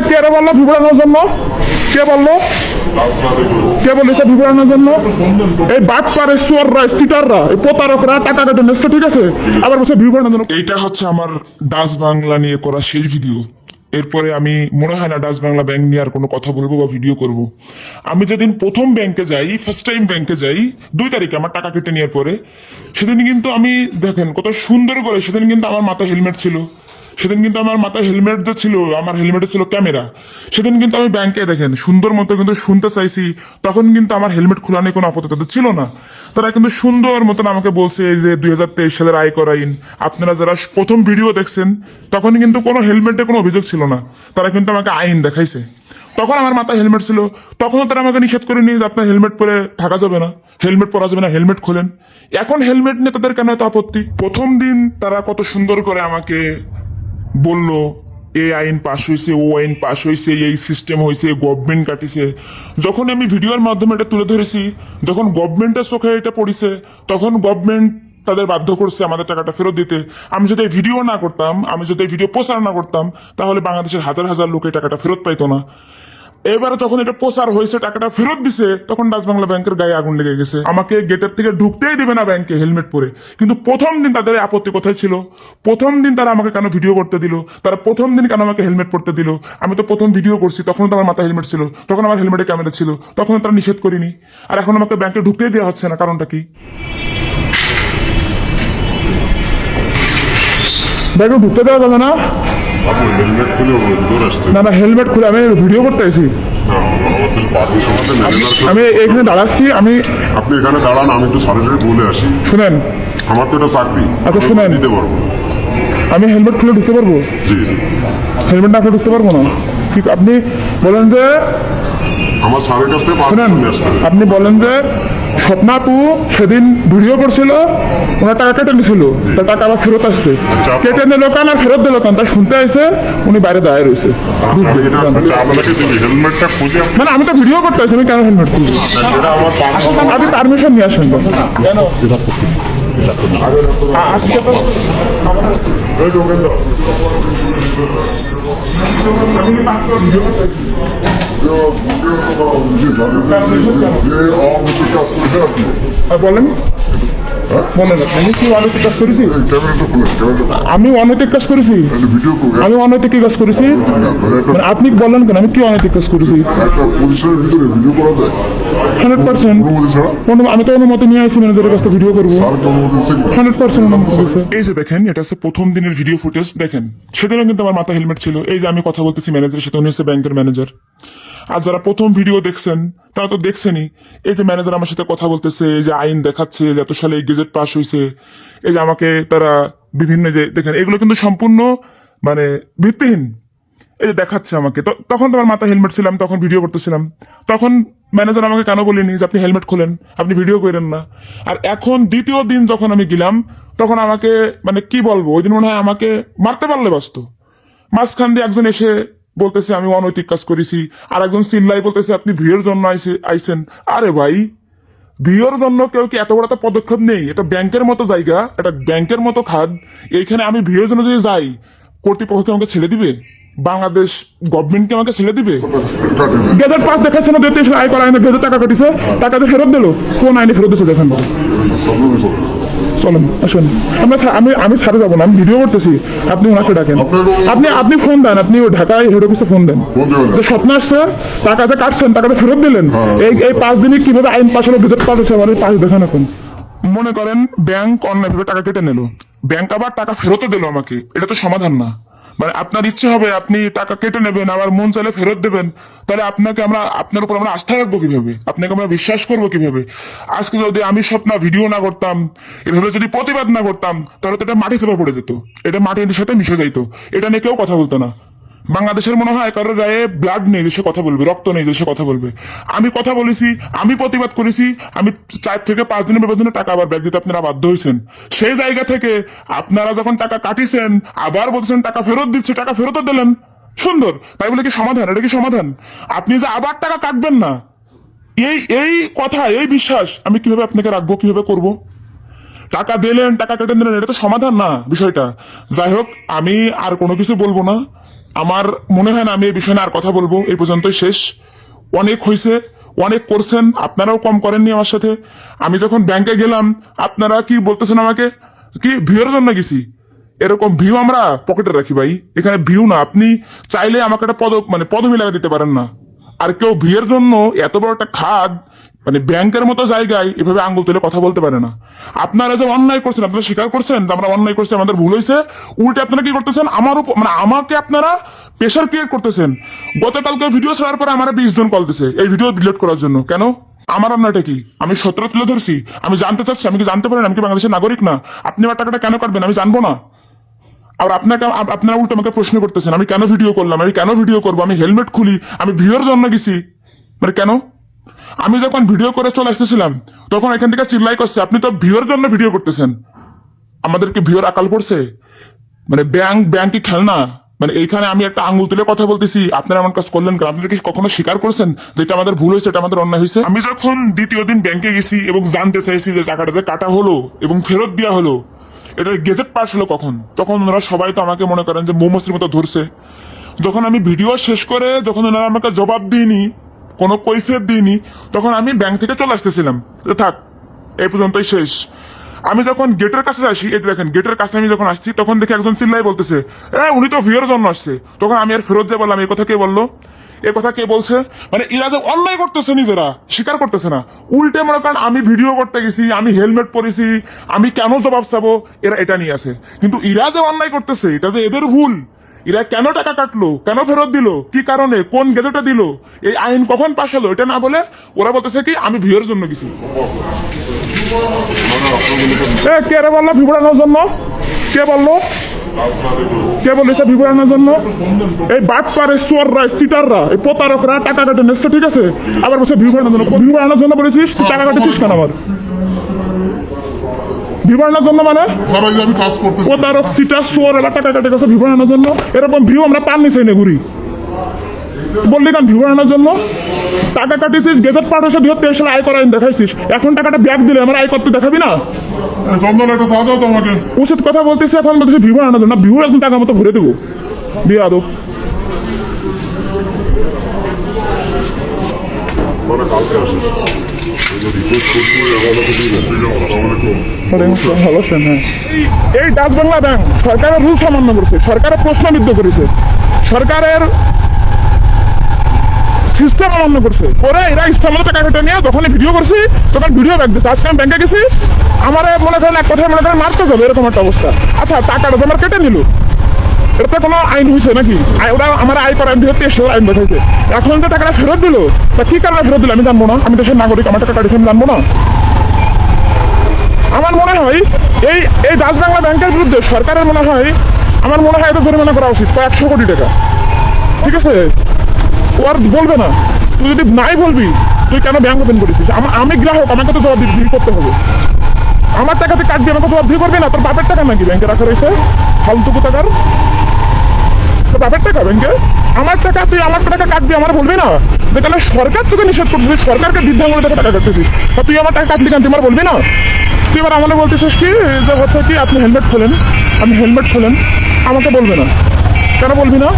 কে রে বললো বিবরণের জন্য? কে বললো? কে বলেছে বিবরণের জন্য? এই বাটপারে চোররা, সিটাররা, এই প্রতারকরা টাকা কেটে নিচ্ছে, ঠিক আছে? আবার বলছে বিবরণের জন্য। এইটা হচ্ছে আমার ডাচ বাংলা নিয়ে করা শেষ ভিডিও। এরপরে আমি মনে হয় না ডাচ বাংলা ব্যাংক নিয়ে আর কোনো কথা বলবো বা ভিডিও করব। আমি যেদিন প্রথম ব্যাংকে যাই, ফার্স্ট টাইম ব্যাংকে যাই 2 তারিখে আমার টাকা কেটে নেওয়ার পরে, সেদিন কিন্তু আমি দেখেন কত সুন্দর করে, সেদিন কিন্তু আমার মাথায় হেলমেট ছিল। সেদিন কিন্তু আমার মাথায় হেলমেট যে ছিল, আমার হেলমেটে ছিল ক্যামেরা। সেদিন কিন্তু আমি ব্যাংকে দেখেন সুন্দর মতো কিন্তু শুনতে চাইছি, তখন কিন্তু আমার হেলমেট খোলা নিয়ে কোনো আপত্তি তাদের ছিল না। তারা কিন্তু সুন্দর মতন আমাকে বলছে এই যে 2023 সালের আয়কর আইন, আপনারা যারা প্রথম ভিডিও দেখছেন তখন কিন্তু কোনো হেলমেটে কোনো অভিযোগ ছিল না, তারা কিন্তু আমাকে আইন দেখাইছে। তখন আমার মাথায় হেলমেট ছিল, তখনও তারা আমাকে নিষেধ করেনি যে আপনার হেলমেট পরে থাকা যাবে না, হেলমেট পরা যাবে না, হেলমেট খোলেন। এখন হেলমেট নিয়ে তাদের কেন এত আপত্তি? প্রথম দিন তারা কত সুন্দর করে আমাকে বললো এই আইন পাশ হয়েছে, ও আইন পাশ হয়েছে, এই সিস্টেম হয়েছে, গভর্নমেন্ট কাটিছে। যখন আমি ভিডিওর মাধ্যমে এটা তুলে ধরেছি, যখন গভর্নমেন্টের চোখে এটা পড়েছে, তখন গভর্নমেন্ট তাদের বাধ্য করছে আমাদের টাকাটা ফেরত দিতে। আমি যদি ভিডিও না করতাম, আমি যদি ভিডিও প্রচার না করতাম, তাহলে বাংলাদেশের হাজার হাজার লোক এই টাকাটা ফেরত পাইতো না। এবারে যখন এটা প্রচার হয়েছে, টাকাটা ফেরত দিছে, তখন ডাচ বাংলা ব্যাংকের গায়ে আগুন লেগে গেছে। আমাকে গেটের থেকে ঢুকতেই দেবে না ব্যাংকে হেলমেট পরে। কিন্তু প্রথম দিন তাদের আপত্তি কোথায় ছিল? প্রথম দিন তারা আমাকে কেন ভিডিও করতে দিল? তারা প্রথম দিন কেন আমাকে হেলমেট পরতে দিল? আমি তো প্রথম ভিডিও করছি, তখন তো আমার মাথায় হেলমেট ছিল, তখন আমার হেলমেটে ক্যামেরা ছিল, তখন তারা নিষেধ করিনি। আর এখন আমাকে ব্যাংকে ঢুকতেই দেওয়া হচ্ছে না, কারণটা কি? ব্যাংকে ঢুকতে দেওয়া যাবে না? হেলমেট খুলে ভিতরে আসতে না না, হেলমেট খুলে আমি ভিডিও করতে আছি। আমাদের পারমিশন আছে ম্যানেজার। আমি এখানে দাঁড়াচ্ছি, আমি আপনি এখানে দাঁড়ান, আমি একটু সরাসরি বলে আসি। শুনেন, আমার তো এটা চাকরি, আচ্ছা শুনেন, দিতে পারবো। আমি হেলমেট খুলে ঢুকতে পারবো? জি জি, হেলমেট না খুলে ঢুকতে পারবো না? ঠিক, আপনি বলেন যে, আমার স্যারের কাছ থেকে শুনেন, পারমিশন নিয়ে আসতে হবে। আপনি বলেন যে স্বপ্না আপু সেদিন ভিডিও করছিল, ওনার টাকা কেটে নিছিল, তার টাকা আবার ফেরত আসছে। আচ্ছা, কেটে নিল কেন আর ফেরত দিল কেন তা শুনতে আসছে, উনি বাইরে দাঁড়িয়ে রয়েছে। আপনাকে যদি হেলমেটটা খুলে মানে আমি তো ভিডিও করতে আসছি, আমি কেন হেলমেট খুলবো? এটা আমার পারমিশন। আপনি পারমিশন নিয়ে আসেন। কেন আজকে তো বলেন, বলেন আমি কি অনৈতিক কাজ করেছি? ক্যামেরাটা খুলে, ক্যামেরাটা আমি অনৈতিক কাজ করেছি? ভিডিও করবে। আমি অনৈতিক কাজ করেছি? মানে আপনি বলেন কেন আমি কি অনৈতিক কাজ করেছি? একটা পজিশনের ভিতরে ভিডিও করা যায় 100%। অনুমতি ছাড়া? আমি তো অনুমতি নিয়ে আসছি ম্যানেজারের কাছে ভিডিও করবো। স্যার অনুমতি দিচ্ছেন? 100% অনুমতি দিয়েছে। এই যে দেখেন, এটা হচ্ছে প্রথম দিনের ভিডিও ফুটেজ। দেখেন সেদিনও কিন্তু আমার মাথা হেলমেট ছিল। এই যে আমি কথা বলতেছি ম্যানেজারের সাথে, উনি হচ্ছে ব্যাংকের ম্যানেজার। আর যারা প্রথম ভিডিও দেখছেন তারা তো দেখছেনই, এই যে ম্যানেজার আমার সাথে কথা বলতেছে, এই যে আইন দেখাচ্ছে যে এত সালে গেজেট পাস হয়েছে, এই যে আমাকে তারা বিভিন্ন যে দেখেন এগুলো কিন্তু সম্পূর্ণ মানে ভিত্তিহীন। এই যে দেখাচ্ছে আমাকে, তখন তো আমার মাথায় হেলমেট ছিলাম, তখন ভিডিও করতেছিলাম। তখন ম্যানেজার আমাকে কেন বলিনি যে আপনি হেলমেট খোলেন, আপনি ভিডিও করেন না? আর এখন দ্বিতীয় দিন যখন আমি গেলাম, তখন আমাকে মানে কি বলবো, ওই দিন মনে হয় আমাকে মারতে পারলে বাঁচত। মাঝখান দিয়ে একজন এসে বলতেছে আমি অনৈতিক কাজ করেছি, আর একজন চিল্লাই বলতেছে আপনি ভিউর জন্য আইসেন। আরে ভাই, ভিউর জন্য কেউ কি এত বড় একটা পদক্ষেপ নেই? এটা ব্যাংকের মতো জায়গা, এটা ব্যাংকের মতো খাত, এইখানে আমি ভিউর জন্য যদি যাই, কর্তৃপক্ষ কি আমাকে ছেড়ে দিবে? বাংলাদেশ গভর্নমেন্ট কি আমাকে ছেড়ে দিবে? গেজেট পাস দেখাচ্ছে না, দিতে আয় করা আইনে গেজেট টাকা কাটিছে, টাকা তো ফেরত দিল, কোন আইনে ফেরত দিচ্ছে দেখেন। চলেন আসুন, আমি ছাড়ে যাবো না, আমি ভিডিও করতেছি, আপনি ওনাকে ডাকেন। আপনি ফোন দেন, আপনি ঢাকায় হেড অফিসে ফোন দেন যে স্বপ্ন আসছে, টাকাতে কাটছেন, টাকাতে ফেরত দিলেন, এই 5 দিনে কিভাবে আইন পাস হলো, গেজেট পাস হচ্ছে, আমার পাস দেখান এখন। মনে করেন ব্যাংক অন্যায়ভাবে টাকা কেটে নিল, ব্যাংক আবার টাকা ফেরতও দিল আমাকে, এটা তো সমাধান না। মানে আপনার ইচ্ছে হবে আপনি টাকা কেটে নেবেন, আবার মন চাইলে ফেরত দেবেন, তাহলে আপনার উপর আমরা আস্থা রাখবো কিভাবে? আপনাকে আমরা বিশ্বাস করবো কিভাবে? আজকে যদি আমি স্বপ্ন ভিডিও না করতাম, এভাবে যদি প্রতিবাদ না করতাম, তাহলে তো এটা মাটি চাপা পড়ে যেত, এটা মাটির সাথে মিশে যাইত, এটা নিয়ে কেউ কথা বলতো না। বাংলাদেশের মনে হয় কারোর গায়ে ব্লাড নেই যে সে কথা বলবে, রক্ত নেই যে সে কথা বলবে। আমি কথা বলেছি, আমি প্রতিবাদ করেছি, আমি 4 থেকে 5 দিনের ব্যবধানে টাকা আবার ব্যাক দিতে আপনারা বাধ্য হয়েছেন। সেই জায়গা থেকে আপনারা যখন টাকা কাটিছেন, আবার বলছেন টাকা ফেরত দিচ্ছে, টাকা ফেরতও দিলেন, সুন্দর, তাই বলে কি সমাধান? এটা কি সমাধান? আপনি যে আবার টাকা কাটবেন না, এই কথা, এই বিশ্বাস আমি কিভাবে আপনাকে রাখবো, কিভাবে করব? টাকা দিলেন, টাকা কেটে দিলেন, এটা তো সমাধান না বিষয়টা। যাই হোক, আমি আর কোনো কিছু বলবো না। আমার মনে হয় না আমি এই বিষয়ে নিয়ে আর কথা বলবো, এই পর্যন্তই শেষ। অনেক হয়েছে, অনেক করছেন, আপনারাও কম করেননি আমার সাথে। আমি যখন ব্যাংকে গেলাম আপনারা কি বলতেছেন আমাকে, কি ভিউর জন্য গেছি? এরকম ভিউ আমরা পকেটে রাখি ভাই, এখানে ভিউ না। আপনি চাইলে আমাকে একটা পদবি লাগা দিতে পারেন না। আর কেউ ভিউর জন্য এত বড় একটা খাদ, ব্যাংকের মতো জায়গায় এভাবে আঙ্গুল তুলে কথা বলতে পারে না। আপনারা যে অন্যায় করছেন, আপনারা স্বীকার করছেন যে আমরা অন্যায় করছি, আমাদের ভুল হয়েছে। উল্টে আপনারা কি করতেছেন, আমার উপর আমাকে আপনারা প্রেশার ক্রিয়েট করতেছেন। গতকালকে ভিডিও ছাড়ার পরে আমার 20 জন কল দিছে এই ভিডিও ডিলিট করার জন্য। কেন? আমার অন্যটা কি? আমি সত্য তুলে ধরছি, আমি জানতে চাচ্ছি। আমি কি জানতে পারেন আমি কি বাংলাদেশের নাগরিক না? আপনি আমার টাকাটা কেন কাটবেন আমি জানবো না? আর আপনারা উল্টো আমাকে প্রশ্ন করতেছেন আমি কেন ভিডিও করলাম, আমি কেন ভিডিও করবো? আমি হেলমেট খুলি, আমি ভিউর জন্য গেছি, কেন? আমি যখন ভিডিও করে চলে আসতেছিলাম তখন এখান থেকে চিল্লাই করছে আপনি তো ভিউর জন্য ভিডিও করতেছেন। আমাদেরকে ভিউর আকাল পড়ছে? ব্যাংক কি খেলনা? এইখানে আমি একটা আঙ্গুল তুলে কথা বলতেছি, আপনারা এমন কাজ করলেন কেন? আপনারা কি কখনো স্বীকার করছেন যে এটা আমাদের ভুল হয়েছে, এটা আমাদের অন্যায় হয়েছে? আমি যখন দ্বিতীয় দিন ব্যাংকে গেছি এবং জানতে চাইছি যে টাকাটা যে কাটা হলো এবং ফেরত দেওয়া হলো, এটার গেজেট পাস হলো কখন, তখন ওনারা সবাই তো আমাকে মনে করেন যে মৌমাছির মতো ধরছে। যখন আমি ভিডিও শেষ করে যখন ওনারা আমাকে জবাব দিইনি, কোনো কৈফিয়ত দিইনি, তখন আমি ব্যাংক থেকে চলে আসতেছিলাম। থাক, এই পর্যন্তই শেষ। আমি যখন গেটের কাছে আসি, এই দেখেন গেটের কাছে আমি যখন আসছি তখন দেখি একজন চিল্লাই বলতেছে উনি তো ভিউর জন্য আসছে। তখন আমি আর ফেরত দিয়ে বললাম এই কথা কে বললো, এ কথা কে বলছে? এরা যে অন্যায় করতেছে নিজেরা স্বীকার করতেছে না। উল্টে মনে করেন আমি ভিডিও করতে গেছি, আমি হেলমেট পরেছি, আমি কেন জবাব চাবো, এরা এটা নিয়ে আসে। কিন্তু এরা যে অন্যায় করতেছে এটা যে এদের ভুল। এরা কেন টাকা কাটলো, কেন ফেরত দিল, কি কারণে, কোন গেজেটে দিল, এই আইন কখন পাশ হলো, এটা না বলে ওরা বলতেছে কি আমি ভিউর জন্য গেছি। কে রে বললো ভিবরানোর জন্য? কে বললো? কে বলেছে ভিবরানোর জন্য? এই বাটপারে চোররা, সিটাররা, এই প্রতারকরা টাকা কাটে নিচ্ছে, ঠিক আছে? আবার বলছে ভিবরানোর জন্য। ভিবরানোর জন্য বলেছিস? টাকা কাটেছিস কেন আবার? ভিবরানোর জন্য স্যার এই যে আমি কাজ করতেছি প্রতারক, সিটার, চোর এরা টাকা কাটে গেছে ভিবরানোর জন্য। এরকম ভিউ আমরা পান নিচে এনে ঘুরি। বললি কেন ভিবরানোর জন্য? টাকা কাটিছিস, গেজেট পাঠ হয়েছে 2023 সালে আয় করাই দেখাইছিস, এখন টাকাটা ব্যাক দিলে আমার আয় করতে দেখাবি না? চন্দন একটা চা দাও তো আমাকে। উচিত কথা বলতেছি, এখন বলতেছি ভিউ আনার জন্য। ভিউ একদম টাকা মতো ভরে দেবো, বিয়ে আদব। ভালো আছেন? হ্যাঁ, এই ডাচ বাংলা ব্যাংক সরকারের রুলস অমান্য করছে, সরকারের প্রশ্নবিদ্ধ করেছে, সরকারের সিস্টেম অমান্য করছে। পরে এরা ইসলামের টাকা কেটে নিয়ে যখন ভিডিও করছি তখন ভিডিও ব্যাক দিচ্ছে। আজকে আমি ব্যাংকে গেছি, আমার মনে করেন এক কথায় মনে করেন মারতে যাবে এরকম একটা অবস্থা। আচ্ছা, টাকাটা যে আমার কেটে নিল, এটা কোনো আইন হয়েছে নাকি? ওরা আমার আয় করা 2023 সালে আইন দেখাইছে। এখন যে টাকাটা ফেরত দিল, তা কি কারণে ফেরত দিল আমি জানবো না? আমি দেশের নাগরিক, আমার টাকা কাটিয়েছি আমি জানবো না? আমার মনে হয় এই ডাচ বাংলা ব্যাংকের বিরুদ্ধে সরকারের আমার মনে হয় এটা জরিমানা করা উচিত 100 কোটি টাকা, ঠিক আছে? ও আর বলবে না। তুই যদি নাই বলবি তুই কেন ব্যাংক ওপেন করেছিস? আমি গ্রাহক, আমাকে তো জবাবদিহি করতে হবে। আমার টাকা তুই কাটবি, আমাকে জবাবদিহি করবি না? তোর বাপের টাকা নাকি ব্যাংকে রাখা রয়েছে ফালতু টাকার? তোর বাপের টাকা ব্যাংকে, আমার টাকা, তুই আমার টাকা কাটবি, আমার বলবি না? তাহলে সরকার তোকে নিষেধ করছিস, সরকারকে বৃদ্ধাঙ্গুলি থেকে টাকা কাটতেছিস, তা তুই আমার টাকা কাটলি কেন? তুই আমার বলবি না? তুই এবার আমাকে বলতেছিস কি যে হচ্ছে কি আপনি হেলমেট খোলেন, আমি হেলমেট খোলেন, আমাকে বলবে না? কেন বলবি না?